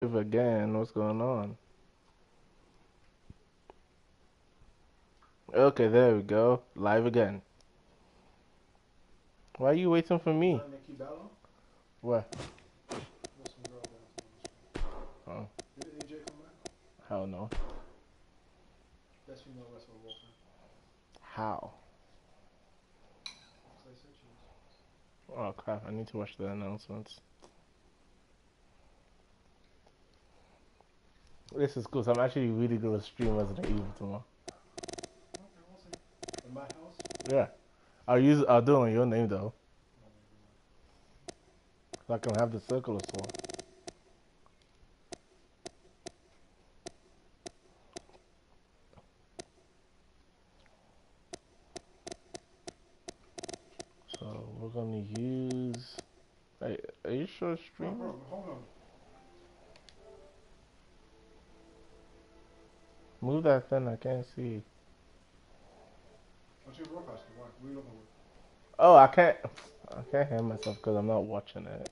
Again, what's going on? Okay, there we go. Live again. Why are you waiting for me? Nikki Bella? What? There's some girl dancing on the screen. Oh, Did AJ come back? hell no. Best female wrestler of all time. How? Because I said she was. Oh crap, I need to watch the announcements. This is cool, so I'm actually really gonna stream Resident Evil tomorrow. Okay, we'll see. In my house? Yeah. I'll do it on your name though. So I can have the circular sword. So we're gonna use. Hey, are you sure it's streaming? Bro, hold on. Move that thing, I can't see. What's your broadcasting? Why? What are you looking for? Oh, I can't hear myself because I'm not watching it.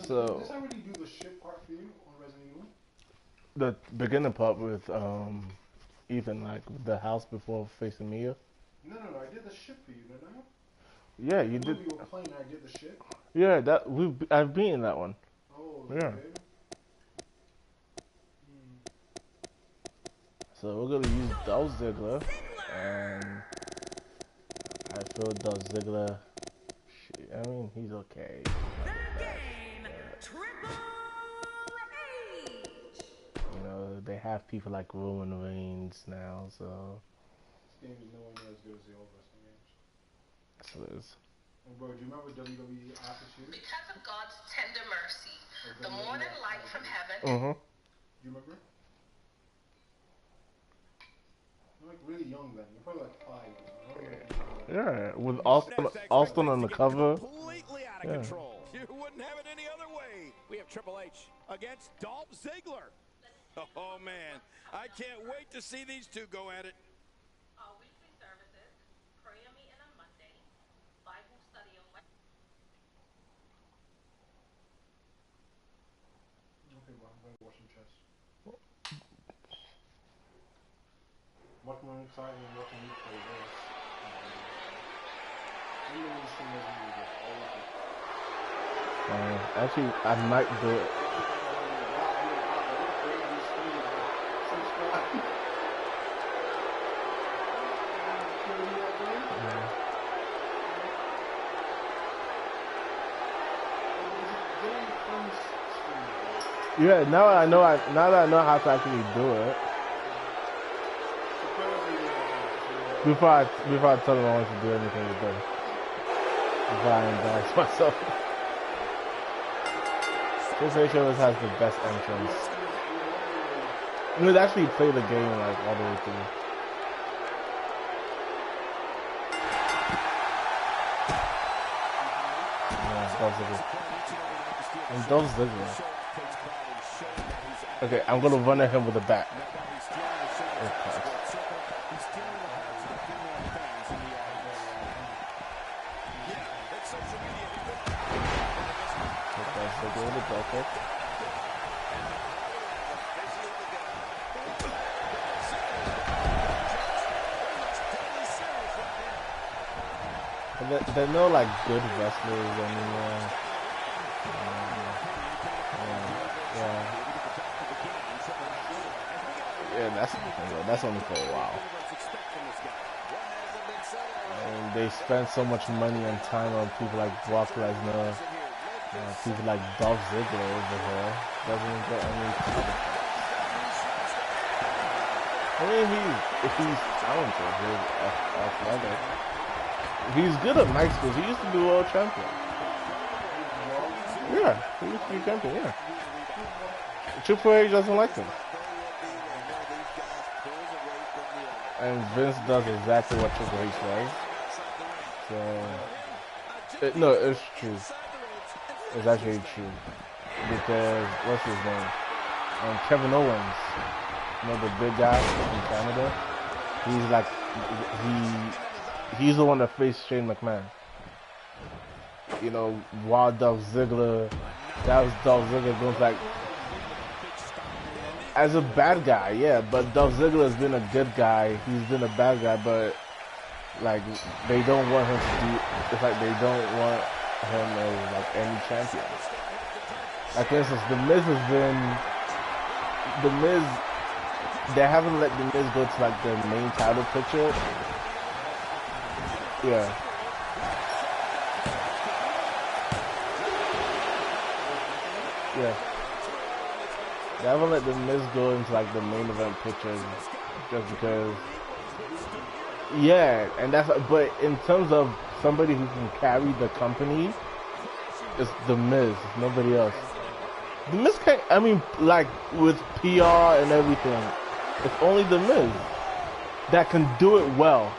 So Does this already do the shit part for you on Resident Evil? the beginning part with Ethan, like the house before facing Mia. No, I did the shit for you, didn't I? Yeah, you did. You were playing, I did the shit. Yeah, I've been in that one. Oh, Yeah. okay. So we're gonna use Dolph Ziggler, and I feel Dolph Ziggler. I mean, he's okay. You know, they have people like Roman Reigns now, so. This game is nowhere near as good as the old wrestling games. So there's. And bro, do you remember WWE Attitude? Because of God's tender mercy, the morning light from heaven. Mm-hmm. Do you remember? You're like really young then. You're probably like 5. Yeah, with Austin on the cover. Completely out of control. You wouldn't have it any other way. We have Triple H against Dolph Ziggler. Oh man, I can't wait to see these two go at it. Our weekly services, prayer meeting on Monday, Bible study on Wednesday. Okay, bro, I'm going to wash some chest. Much more exciting than watching you play this. You know this thing is all of it. Actually, I might do it. Yeah, now that I know how to actually do it. Before I tell them I want to do anything with them. Before I embarrass myself. This ratio has the best entrance. You would actually play the game like all the way through. Yeah, Dolph Ziggler. And Dolph Ziggler. Okay, I'm gonna run at him with a bat. Okay. There are no like good wrestlers anymore. Yeah, that's only for a while. And they spend so much money and time on people like Brock Lesnar, people like Dolph Ziggler over here. Doesn't get any credit. I mean, if he's talented, he's athletic. He's good at mic skills. He used to be world champion. Yeah, he used to be champion, yeah. Triple H doesn't like him. And Vince does exactly what Triple H does. So, no, it's true. It's actually true. Because, what's his name? Kevin Owens, you know, the big guy from Canada. He's like, he's the one that faced Shane McMahon. you know, while Dolph Ziggler, that was Dolph Ziggler goes like, as a bad guy, yeah, but Dolph Ziggler has been a good guy. He's been a bad guy, but like they don't want him to do. It's like they don't want him as like any champion. Like for instance, The Miz has been The Miz. They haven't let The Miz go to like the main title picture. Yeah. Yeah. They haven't let The Miz go into like the main event picture just because. Yeah, and that's, but in terms of somebody who can carry the company, it's The Miz, it's nobody else. The Miz can't, I mean, like with PR and everything, it's only The Miz that can do it well.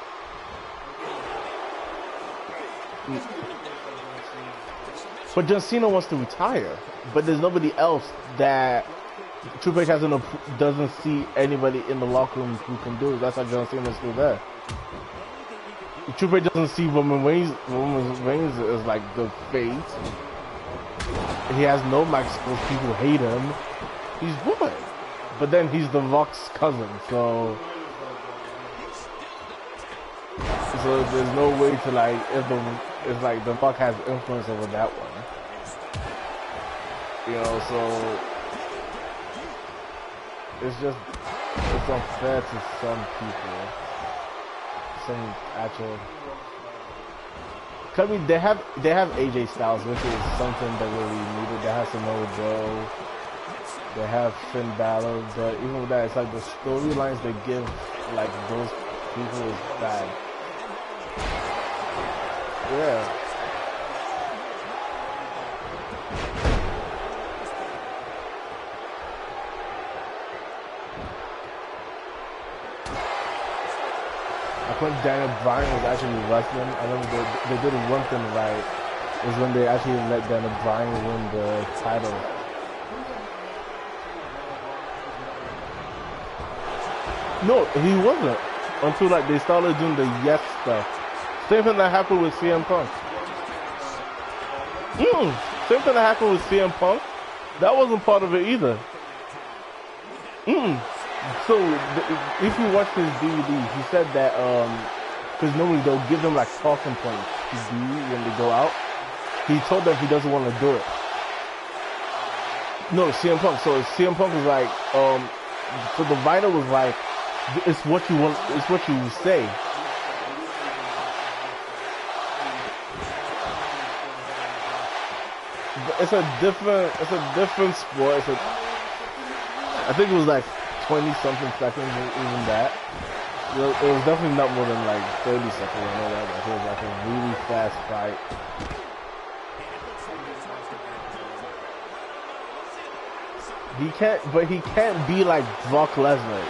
But John Cena wants to retire, but there's nobody else that Triple H doesn't see anybody in the locker room who can do it. That's why John Cena's still there. Triple H doesn't see Roman Reigns. Roman Reigns is like the face. He has no mic skills. People hate him. He's good, but then he's The Rock's cousin, so there's no way to like it's like The Rock has influence over that one. You know, so it's unfair to some people. Some actual. I mean, they have AJ Styles, which is something that really needed. They have Samoa Joe. They have Finn Balor, but even with that, it's like the storylines they give like those people is bad. Yeah. When Daniel Bryan was actually wrestling, I remember they did one thing right, is when they actually let Daniel Bryan win the title. No, he wasn't, until like they started doing the yes stuff. Same thing that happened with CM Punk. Same thing that happened with CM Punk. That wasn't part of it either. So, if you watch his DVD, he said that, because normally they'll give them like talking points to do when they go out. He told them he doesn't want to do it. No, CM Punk. So CM Punk was like, so the writer was like, it's what you want, it's what you say. But it's a different sport. I think it was like 20-something seconds, even that. It was definitely not more than like 30 seconds, I know that, but it was like a really fast fight. He can't be like Brock Lesnar.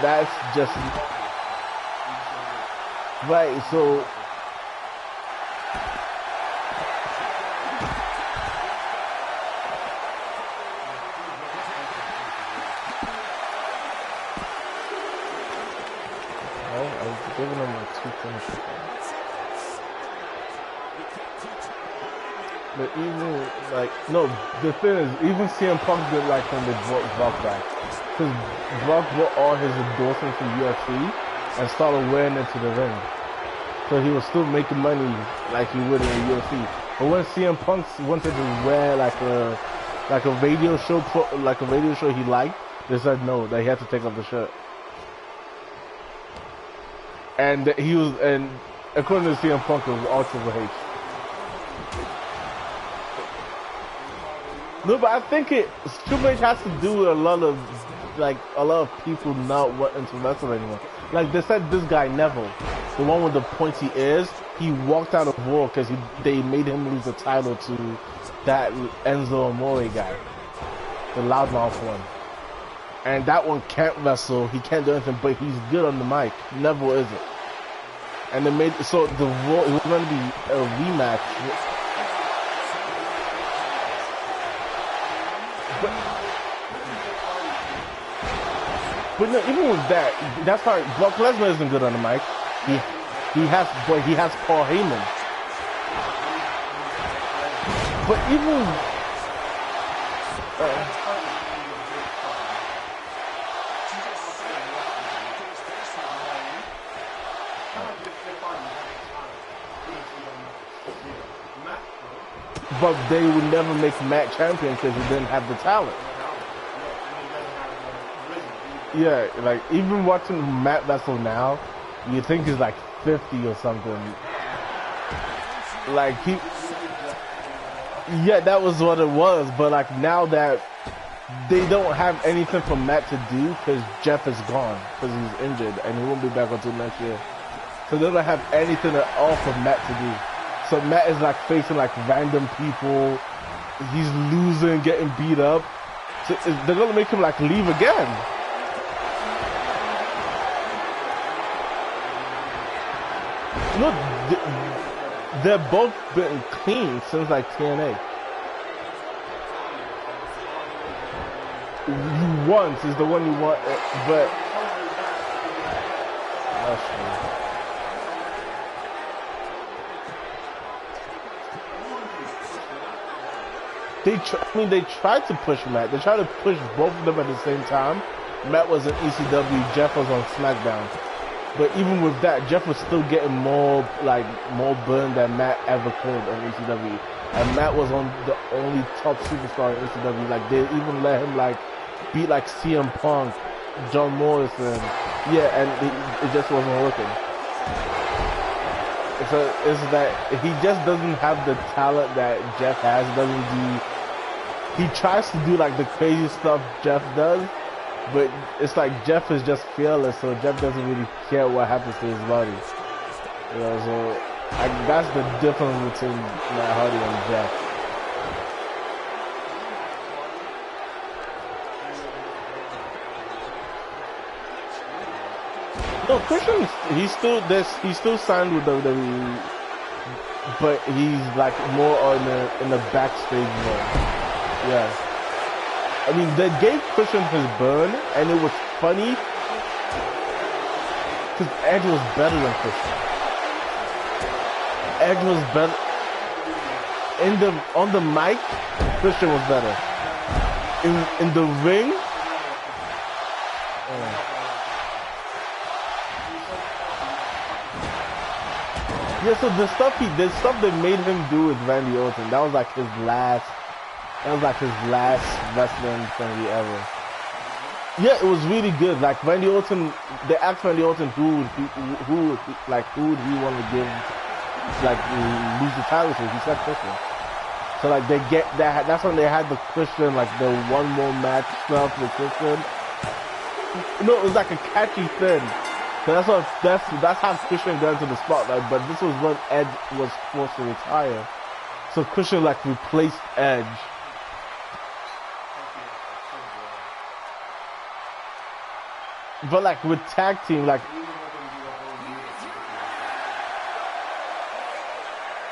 That's just... Right, so... Giving him like 2 finishes. But even like the thing is, even CM Punk did like when they brought Brock back, because Brock brought all his endorsements from UFC and started wearing it to the ring, so he was still making money like he would in the UFC. But when CM Punk wanted to wear like a radio show he liked, they said no, that he had to take off the shirt. And he was, and according to CM Punk, it was all Triple H. No, but I think Triple H has to do with a lot of people not wanting to wrestle anymore. Like they said, this guy Neville, the one with the pointy ears, he walked out of Raw because they made him lose the title to that Enzo Amore guy, the loudmouth one. And that one can't wrestle, he can't do anything, but he's good on the mic. Neville isn't. And they made, so the Raw, it was going to be a rematch. But no, even with that, that's why Brock Lesnar isn't good on the mic. He has Paul Heyman. But even but they would never make Matt champion because he didn't have the talent. Yeah, like even watching Matt wrestle now, you think he's like 50 or something. Like yeah, that was what it was. But like now that they don't have anything for Matt to do because Jeff is gone because he's injured and he won't be back until next year. So they don't have anything at all for Matt to do. So Matt is like facing like random people. He's losing, getting beat up. So they're gonna make him like leave again. No, they're both been clean since like TNA. You once is the one you want, but that's true. They tried to push Matt. They tried to push both of them at the same time. Matt was in ECW, Jeff was on SmackDown. But even with that, Jeff was still getting more burn than Matt ever could on ECW. And Matt was on the only top superstar in ECW. Like they even let him like beat like CM Punk, John Morrison. Yeah, and it just wasn't working. So it's that he just doesn't have the talent that Jeff has. He tries to do like the crazy stuff Jeff does, but it's like Jeff is just fearless, so Jeff doesn't really care what happens to his body. You know, so that's the difference between Matt Hardy and Jeff. No, Christian, he's still signed with WWE, but he's like more in the backstage role. Yeah. I mean, they gave Christian his burn, and it was funny because Edge was better than Christian. Edge was better on the mic. Christian was better in the ring. Yeah, so the stuff they made him do with Randy Orton, that was like his last wrestling thing ever. Yeah, it was really good. Like Randy Orton, they asked Randy Orton who would he want to give like lose the title to. He said Christian. So like they get that. That's when they had the Christian like the one more match stuff with Christian. No, it was like a catchy thing. So that's how Christian got into the spotlight. But this was when Edge was forced to retire. So Christian like replaced Edge. But like with tag team, like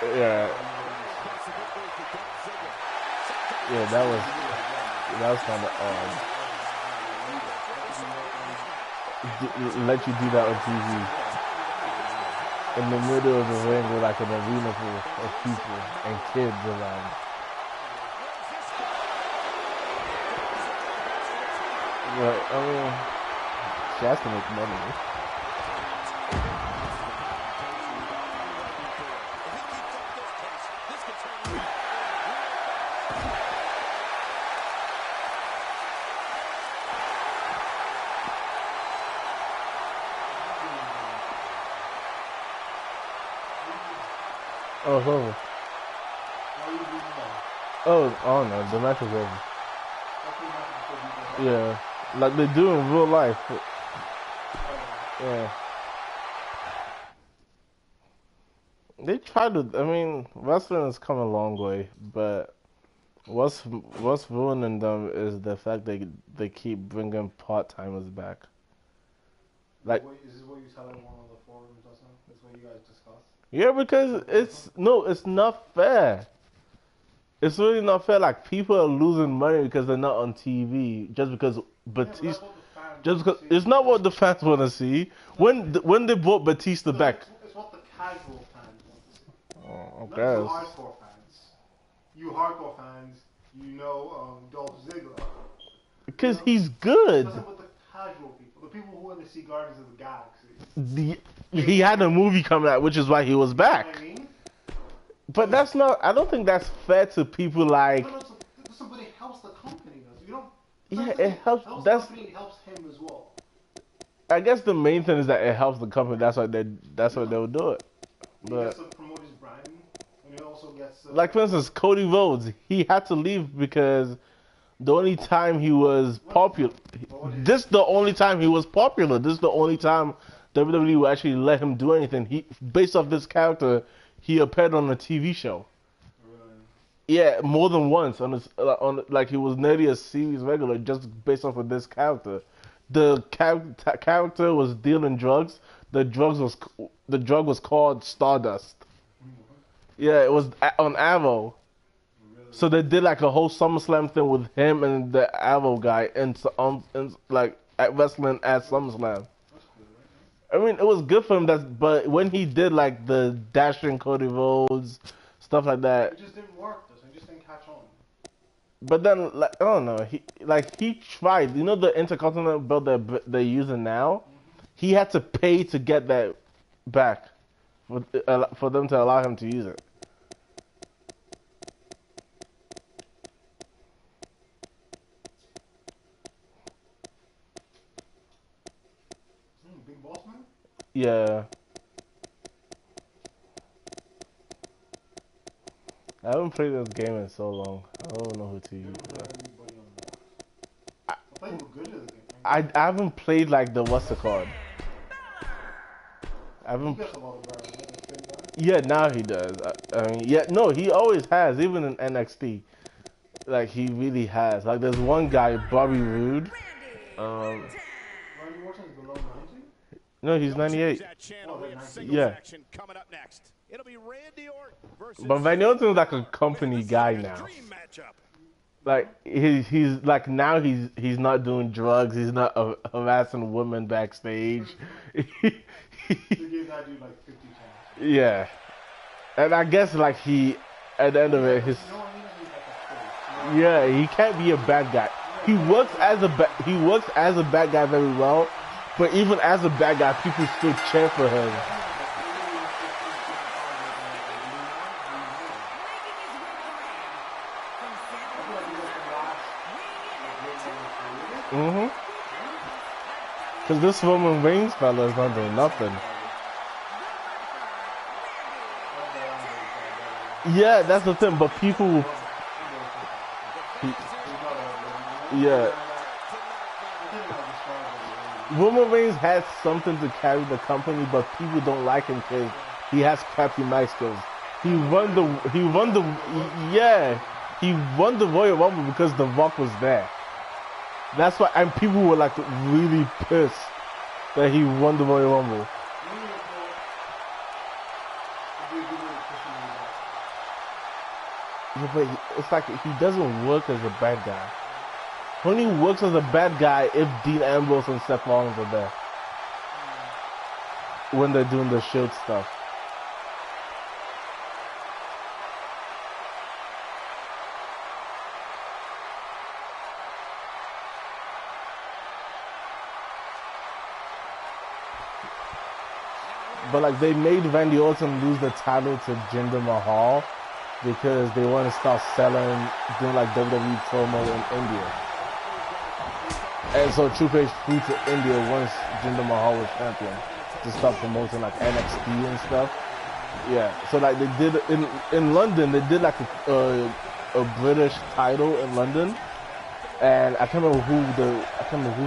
yeah, that was kind of odd. Let you do that on TV in the middle of the ring with like an arena full of people and kids around. But I mean, she has to make money. Oh, it's over. Oh no, the match is over. Yeah, like they do in real life. Yeah. They try to, I mean, wrestling has come a long way, but what's ruining them is the fact that they keep bringing part-timers back. Like, is this what you tell in one of the forums or something? Is what you guys discuss? Yeah, because it's not fair. It's really not fair. Like people are losing money because they're not on TV just because Batista. Just because it's not what the fans want to see. When they brought Batista back. It's what the casual fans want to see. Oh, Not the hardcore fans. you hardcore fans, you know Dolph Ziggler. Because he's good. Listen with the casual people, the people who want to see Guardians of the Galaxy. He had a movie coming out, which is why he was You know back. what I mean? But that's not. I don't think that's fair to people like. No, but it helps the company. Though. You don't. Yeah, it helps. The That's. company, it helps him as well. I guess the main thing is that it helps the company. That's why they. That's why they'll do it. He But gets to promote his brand, and he also gets. like for instance, Cody Rhodes, he had to leave because the only time he was popular. This is the only time he was popular. This is the only time WWE will actually let him do anything. He, based off this character, he appeared on a TV show. Yeah, more than once on like he was nearly a series regular just based off of this character. The character was dealing drugs. The drug was called Stardust. Yeah, it was on Arrow. So they did like a whole SummerSlam thing with him and the Arrow guy and like at wrestling at SummerSlam. I mean, it was good for him. But when he did like the dashing Cody Rhodes stuff like that. It just didn't work. It just didn't catch on. But then, like, I don't know. He tried. You know the Intercontinental belt that they're using now. He had to pay to get that back, for them to allow him to use it. Big Boss Man. Yeah. I haven't played this game in so long. I don't know who to use. I thought you were good at the game. I haven't played like the what's it called? I haven't. He gets a lot of barrels, right? That same guy? Yeah, now he does. I mean, yeah, no, he always has. Even in NXT, like he really has. Like there's one guy, Bobby Roode. Randy Orton's below 90? No, he's 98. Yeah. Coming up next. It'll be Randy Orton versus But Randy Orton's like a company guy now. Like he's like now he's not doing drugs. He's not harassing women backstage. They gave that dude like 50 times. Yeah, and I guess like he at the end of it, his You know what I mean? He's like a face. yeah, he can't be a bad guy. He works as a bad guy very well, but even as a bad guy, people still cheer for him. Because this Roman Reigns fella is not doing nothing. Yeah, that's the thing. But people, yeah, Roman Reigns has something to carry the company, but people don't like him because he has crappy mic skills. He won the Royal Rumble because The Rock was there. That's why, and people were like really pissed that he won the Royal Rumble. Yeah, but it's like he doesn't work as a bad guy. He only works as a bad guy if Dean Ambrose and Seth Rollins are there. When they're doing the Shield stuff. But like they made Randy Orton lose the title to Jinder Mahal because they want to start doing like WWE promo in India. And so Triple H flew to India once Jinder Mahal was champion to start promoting like NXT and stuff. Yeah, so like they did in London, they did like a British title in London, and I can't remember who's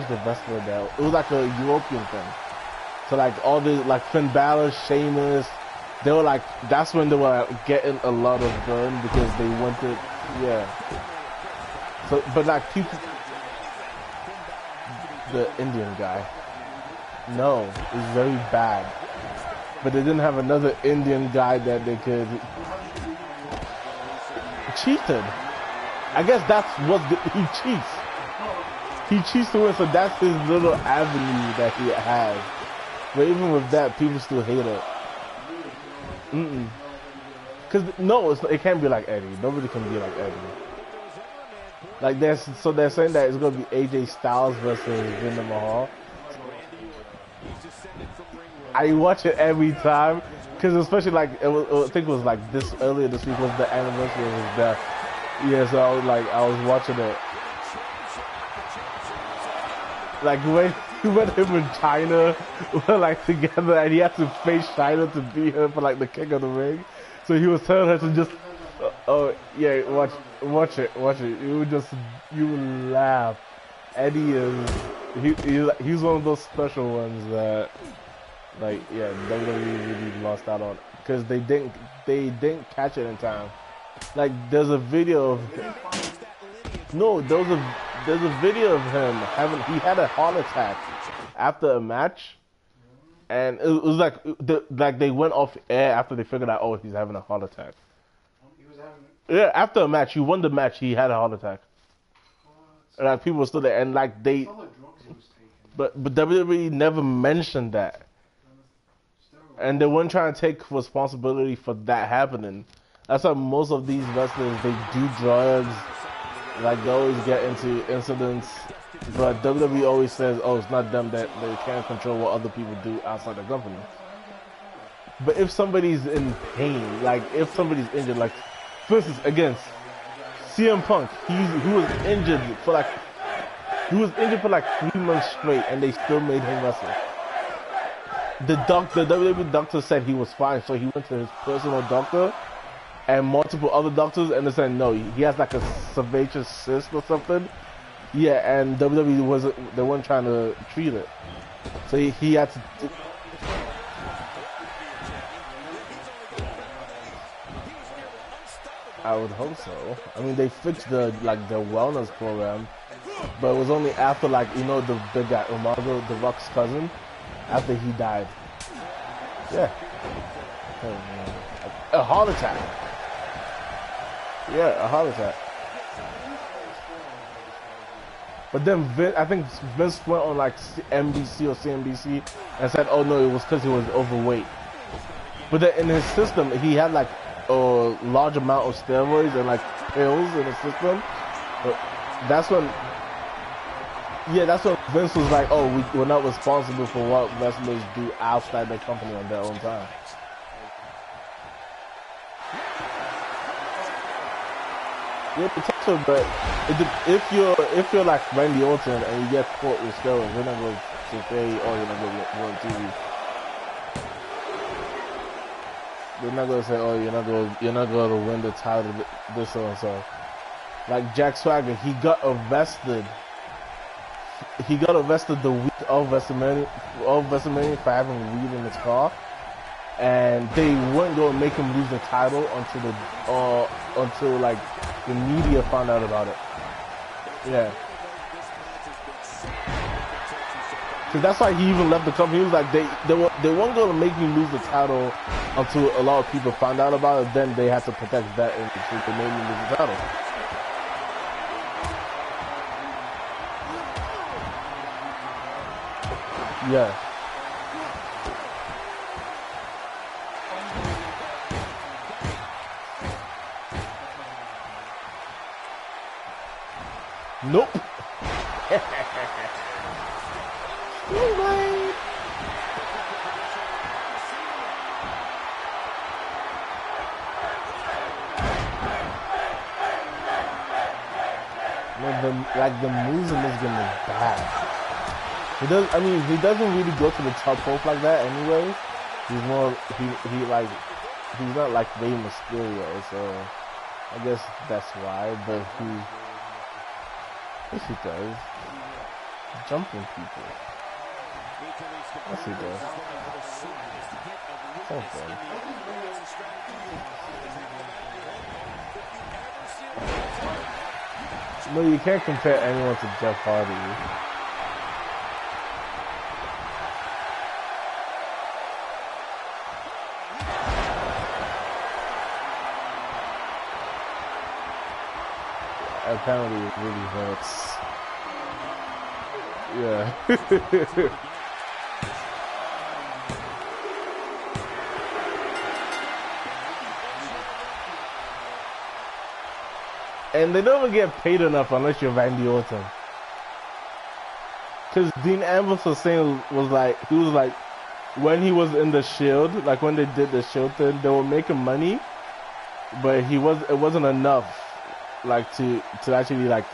the wrestler there. It was like a European thing. So like all the like Finn Balor, Sheamus, they were like that's when they were getting a lot of burn because they wanted, yeah. So but like people, the Indian guy, no, it's very bad. But they didn't have another Indian guy that they could cheated. I guess that's what he cheats. He cheats to win, so that's his little avenue that he has. But even with that, people still hate it. Cause no, it can't be like Eddie. Nobody can be like Eddie. Like they're saying that it's gonna be AJ Styles versus Jinder Mahal. I watch it every time, cause especially like I think it was like this earlier this week was the anniversary of his death. Yeah, so I was watching it. Like when him and China were like together, and he had to face China to beat her for like the King of the Ring. So he was telling her to just, oh yeah, watch it. You will laugh. Eddie is he's one of those special ones that, like, yeah, WWE really lost out on, because they didn't catch it in time. Like there's a video of there's a video of him he had a heart attack after a match. And it was like they went off air after they figured out, oh, he's having a heart attack. Yeah, after a match, he won the match, he had a heart attack. And like people were still there, and like but WWE never mentioned that, and they weren't trying to take responsibility for that happening. That's why most of these wrestlers, they do drugs, like they always get into incidents. But WWE always says, oh, it's not them, that they can't control what other people do outside the company. But if somebody's in pain, like if somebody's injured, like for instance against CM Punk, he was injured for like 3 months straight, and they still made him wrestle. The WWE doctor said he was fine, so he went to his personal doctor and multiple other doctors, and they said no, he has like a sebaceous cyst or something. Yeah, and WWE they weren't trying to treat it, so he had to. I would hope so. I mean, they fixed the wellness program, but it was only after, like, you know, the big guy Umaga, The Rock's cousin, after he died. Yeah. Oh, man. A heart attack. Yeah, a heart attack. But then I think Vince went on like NBC or CNBC and said, oh no, it was because he was overweight. But then in his system, he had like a large amount of steroids and like pills in his system. But that's when Vince was like, oh, we're not responsible for what wrestlers do outside the company on their own time. Yeah, potential, but if you're like Randy Orton and you get caught with steroids, you're not going to say, oh, you're not going to go on TV. They're not going to say, oh, you're not going to win the title, this so and so. Like Jack Swagger, he got arrested. He got arrested the week of WrestleMania for having weed in his car, and they weren't going to make him lose the title until like the media found out about it. Yeah. Cause that's why he even left the company. He was like, they weren't going to make me lose the title until a lot of people found out about it. Then they had to protect that, and so they made me lose the title. Yeah. Nope. The moves in this game is bad. He doesn't really go to the top rope like that anyway. He's more he's not like Rey Mysterio, so I guess that's why. But yes, he does. Jumping people. Yes, he does. Something. No, you can't compare anyone to Jeff Hardy. Apparently it really hurts. Yeah. And they don't even get paid enough unless you're Randy Orton. Because Dean Ambrose was saying, he was like, when he was in the Shield, like when they did the Shield thing, they were making money, but it wasn't enough, like to actually like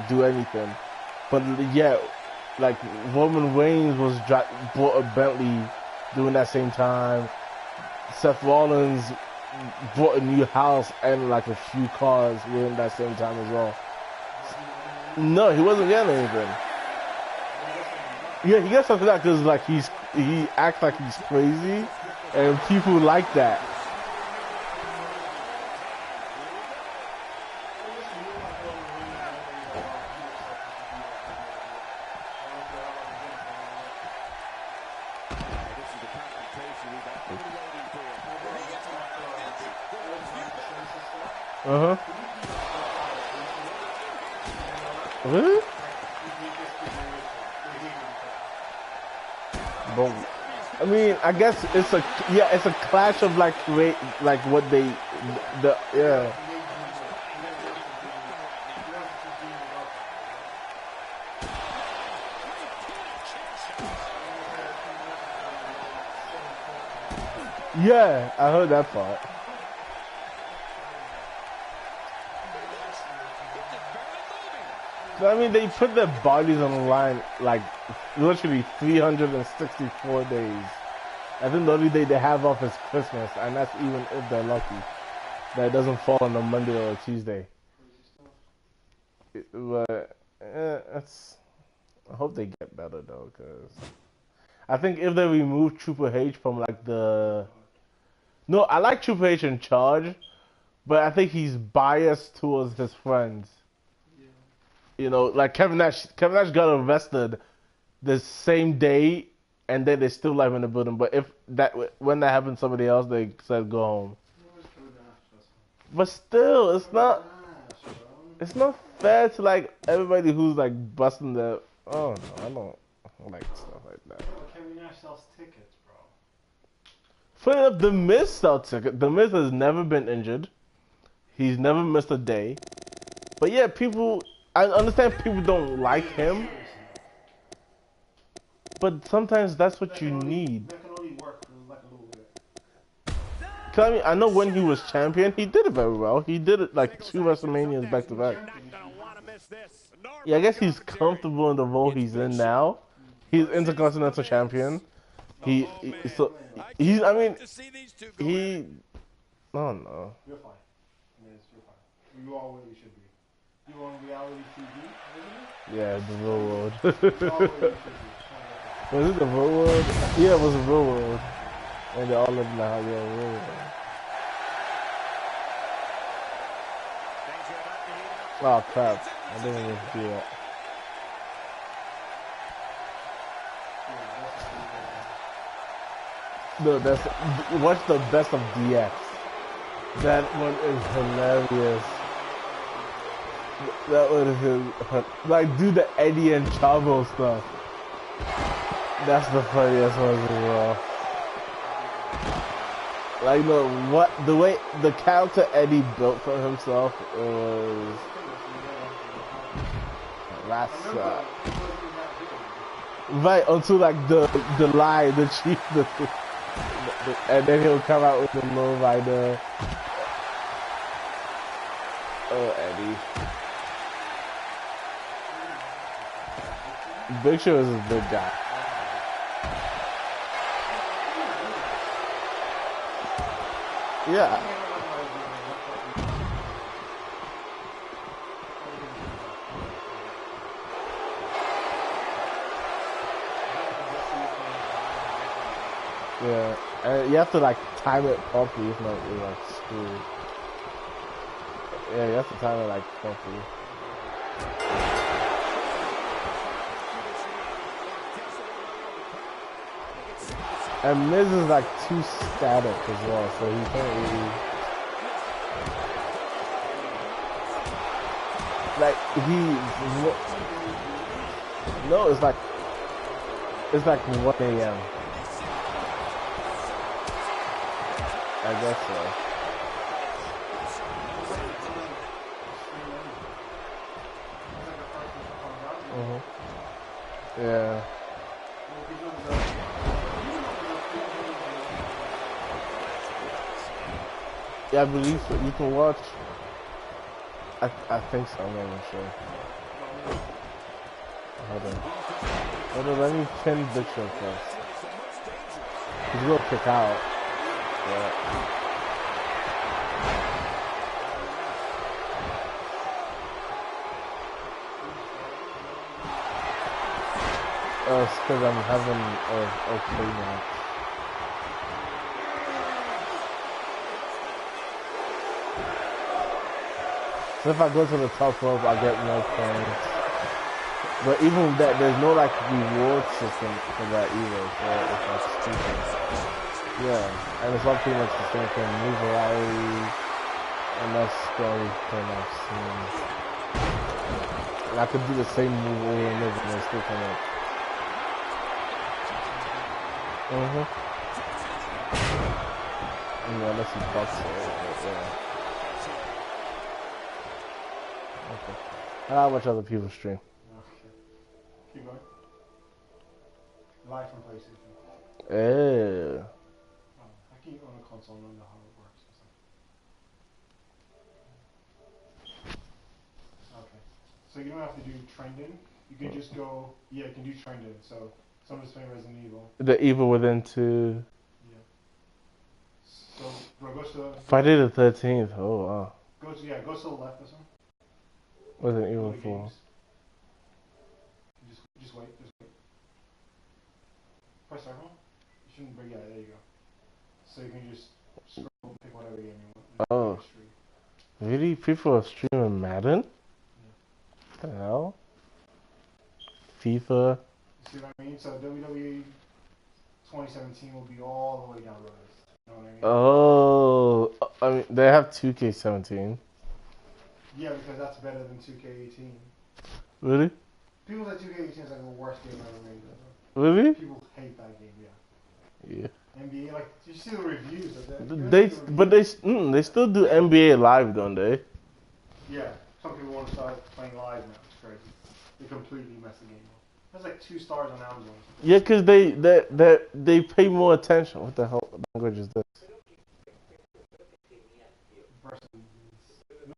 do anything. But yeah, like Roman Reigns bought a Bentley during that same time. Seth Rollins bought a new house and like a few cars during that same time as well. No, he wasn't getting anything. Yeah, he gets something like that because like he acts like he's crazy, and people like that. Really? But I mean, I guess it's a clash of like what they yeah. Yeah, I heard that part. I mean, they put their bodies on the line like literally 364 days. I think the only day they have off is Christmas, and that's even if they're lucky. That it doesn't fall on a Monday or a Tuesday. But I hope they get better though, because I think if they remove Triple H from like no, I like Triple H in charge, but I think he's biased towards his friends. You know, like Kevin Nash got arrested the same day, and then they still live in the building. But when that happened to somebody else, they said go home. But still, it's not fair to like everybody who's like busting the. Oh no, I don't like stuff like that. Kevin Nash sells tickets, bro. Funny enough, The Miz sells tickets. The Miz has never been injured. He's never missed a day. But yeah, I understand people don't like him, but sometimes that's what you need. That can only work for like a little bit. Cause I mean, I know when he was champion, he did it very well. He did it like 2 WrestleManias back to back. Yeah, I guess he's comfortable in the role he's in now. He's Intercontinental Champion. I don't know. You're fine. Yes, you're fine. You are where you should be. You on reality TV, isn't it? Yeah, the real world. You are where you should be. Was it the real world? Yeah, it was the real world. And they all lived in the house. Yeah, real world. Oh crap! I didn't even do that. No, watch the best of DX. That one is hilarious. That one is like do the Eddie and Chavo stuff. That's the funniest one as well. Like the way the character Eddie built for himself was right until like the lie, the chief, and then he'll come out with the low rider. Oh, Eddie. Big Show is a big guy. Yeah. Yeah, and you have to like time it properly, if not you're like screwed. Yeah, you have to time it like properly. And Miz is like too static as well, so he can't really like no, it's like 1 a.m. I guess so. Yeah. Yeah, I believe so. You can watch. I think so. I'm not even sure. Hold on, let me pin Big Show first. He's gonna kick out. Yeah. It's because I'm having a okay match. So if I go to the top rope, I get more points. But even with that, there's no like reward system for that either. So it's like stupid. Yeah, and it's all pretty much the same thing. Move variety, and that's the only thing I've seen. And I could do the same move over and over and still come up. Yeah, unless he bucks it. Yeah. Okay. I watch other people stream. Okay. Keep going. Live from PlayStation. Yeah. I can on a console, I don't know how it works. Okay. So you don't have to do trending. You can just go. Yeah, you can do trending. So someone's playing Resident Evil. The Evil Within 2. Yeah. So bro, go to Friday the 13th. Oh wow. go to the left or something. Resident Go Evil to 4. games. Just wait. Press circle. You shouldn't bring. Yeah, there you go. So you can just scroll and pick whatever game you want. Oh. Really? People are streaming Madden? Yeah. What the hell? FIFA? You see what I mean? So WWE 2017 will be all the way down the list. You know what I mean? Oh, I mean, they have 2K17. Yeah, because that's better than 2K18. Really? People say 2K18 is like the worst game ever made. Really? People hate that game, yeah. Yeah. NBA, like, did you see the reviews of that? But they still do NBA Live, don't they? Yeah, some people want to start playing live now. It's crazy. They completely mess the game up. That's like 2 stars on Amazon. Yeah, because they pay more attention. What the hell language is this?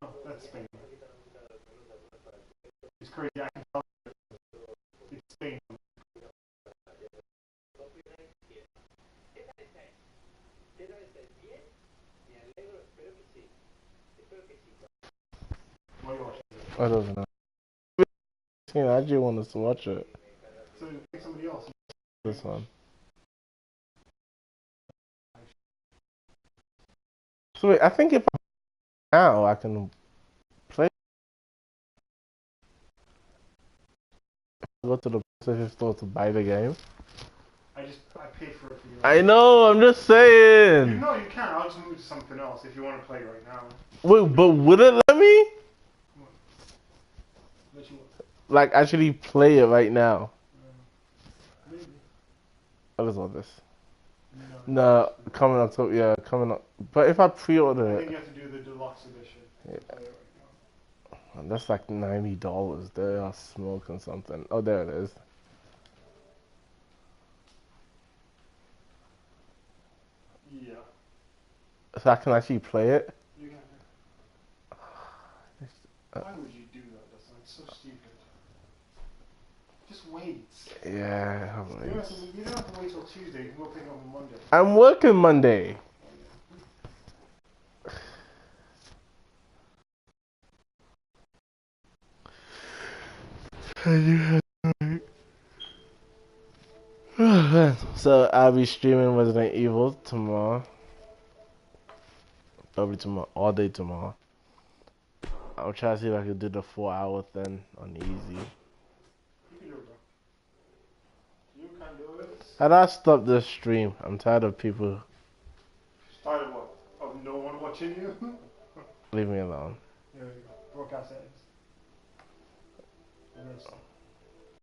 No, that's Spain. It's crazy. I can tell it's Spain. What are you watching? I don't know. I just wanted to watch it. So pick somebody else. This one. So wait, I think if now I can play. Go to the PlayStation Store to buy the game. I paid for it for you. I know. I'm just saying. No, you can't. I'll just move to something else if you want to play right now. Wait, but would it let me? Let you. Like actually play it right now? Maybe. I just want this. No. No, coming October. Yeah, coming up. But if I pre-order I it, think you have to do the deluxe edition. Yeah. Play it right now. that's like $90. They are smoking something. Oh, there it is. Yeah. So I can actually play it. You can. Why would you do that? That's like so stupid. Just wait. Yeah, I'm You don't have to wait till Tuesday. You can go pick up on Monday. I'm working Monday. So I'll be streaming Resident Evil tomorrow. Probably tomorrow, all day tomorrow. I'll try to see if I can do the 4-hour thing on easy. You can do it, bro. You can do it. How do I stop this stream? I'm tired of people. Started what? Of no one watching you? Leave me alone. There you go. Broadcast settings. And then